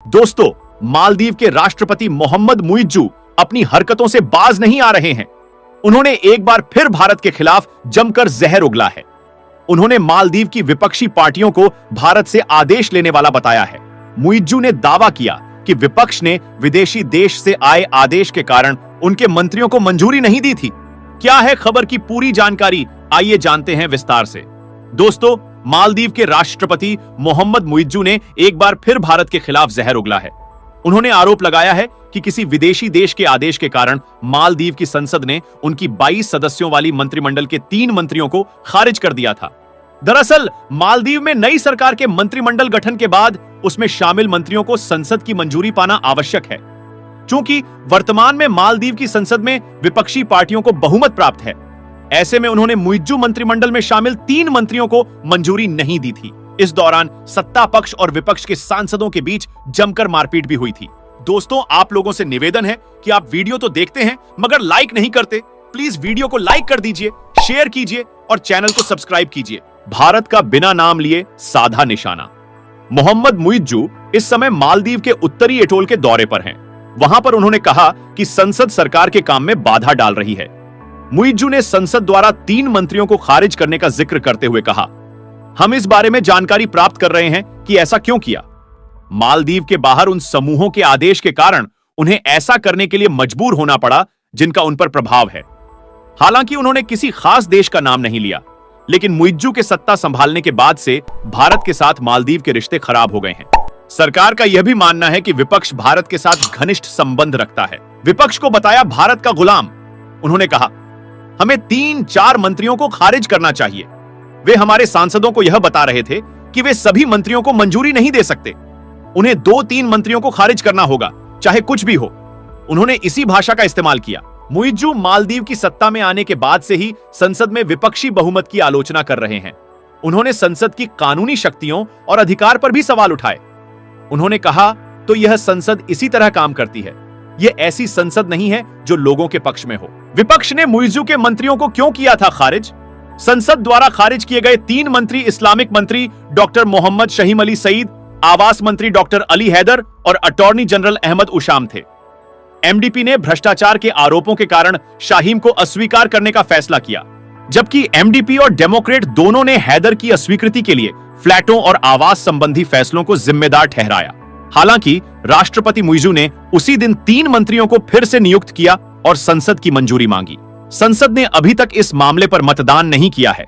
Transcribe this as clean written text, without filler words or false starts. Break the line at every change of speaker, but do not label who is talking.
दोस्तों, मालदीव के राष्ट्रपति मोहम्मद मुइज्जू अपनी हरकतों से बाज नहीं आ रहे हैं। उन्होंने एक बार फिर भारत के खिलाफ जमकर जहर उगला है। उन्होंने मालदीव की विपक्षी पार्टियों को भारत से आदेश लेने वाला बताया है। मुइज्जू ने दावा किया कि विपक्ष ने विदेशी देश से आए आदेश के कारण उनके मंत्रियों को मंजूरी नहीं दी थी। क्या है खबर की पूरी जानकारी, आइए जानते हैं विस्तार से। दोस्तों, मालदीव के राष्ट्रपति मोहम्मद मुइज्जू ने एक बार फिर भारत के खिलाफ जहर उगला है। उन्होंने आरोप लगाया है कि किसी विदेशी देश के आदेश के कारण मालदीव की संसद ने उनकी 22 सदस्यों वाली मंत्रिमंडल के 3 मंत्रियों को खारिज कर दिया था। दरअसल मालदीव में नई सरकार के मंत्रिमंडल गठन के बाद उसमें शामिल मंत्रियों को संसद की मंजूरी पाना आवश्यक है। चूंकि वर्तमान में मालदीव की संसद में विपक्षी पार्टियों को बहुमत प्राप्त है, ऐसे में उन्होंने मुइज्जू मंत्रिमंडल में शामिल 3 मंत्रियों को मंजूरी नहीं दी थी। इस दौरान सत्ता पक्ष और विपक्ष के सांसदों के बीच जमकर मारपीट भी हुई थी। दोस्तों, आप लोगों से निवेदन है कि आप वीडियो तो देखते हैं मगर लाइक नहीं करते। प्लीज वीडियो को लाइक कर दीजिए, शेयर कीजिए और चैनल को सब्सक्राइब कीजिए। भारत का बिना नाम लिए साधा निशाना। मोहम्मद मुइज्जू इस समय मालदीव के उत्तरी एटोल के दौरे पर हैं। वहां पर उन्होंने कहा कि संसद सरकार के काम में बाधा डाल रही है। मुइज्जू ने संसद द्वारा 3 मंत्रियों को खारिज करने का जिक्र करते हुए कहा, हम इस बारे में जानकारी प्राप्त कर रहे हैं कि ऐसा क्यों किया। मालदीव के बाहर उन समूहों के आदेश के कारण उन्हें ऐसा करने के लिए मजबूर होना पड़ा जिनका उन पर प्रभाव है। हालांकि उन्होंने किसी खास देश का नाम नहीं लिया, लेकिन मुइज्जू के सत्ता संभालने के बाद से भारत के साथ मालदीव के रिश्ते खराब हो गए हैं। सरकार का यह भी मानना है कि विपक्ष भारत के साथ घनिष्ठ संबंध रखता है। विपक्ष को बताया भारत का गुलाम। उन्होंने कहा, हमें 3-4 मंत्रियों को खारिज करना चाहिए। वे हमारे सांसदों को यह बता रहे थे कि वे सभी मंत्रियों को मंजूरी नहीं दे सकते। उन्हें 2-3 मंत्रियों को खारिज करना होगा, चाहे कुछ भी हो। उन्होंने इसी भाषा का इस्तेमाल किया। मुइज्जू मालदीव की सत्ता में आने के बाद से ही संसद में विपक्षी बहुमत की आलोचना कर रहे हैं। उन्होंने संसद की कानूनी शक्तियों और अधिकार पर भी सवाल उठाए। उन्होंने कहा, तो यह संसद इसी तरह काम करती है। यह ऐसी संसद नहीं है जो लोगों के पक्ष में हो। विपक्ष ने मुइज्जू के मंत्रियों को क्यों किया था खारिज? संसद द्वारा खारिज किए गए 3 मंत्री इस्लामिक मंत्री डॉक्टर मोहम्मद शहीम अली सईद, आवास मंत्री डॉक्टर अली हैदर और अटॉर्नी जनरल अहमद उशाम थे। एमडीपी ने भ्रष्टाचार के आरोपों के कारण शाहीम को अस्वीकार करने का फैसला किया, जबकि एमडीपी और डेमोक्रेट दोनों ने हैदर की अस्वीकृति के लिए फ्लैटों और आवास संबंधी फैसलों को जिम्मेदार ठहराया। हालांकि राष्ट्रपति मुइज्जू ने उसी दिन 3 मंत्रियों को फिर से नियुक्त किया और संसद की मंजूरी मांगी। संसद ने अभी तक इस मामले पर मतदान नहीं किया है।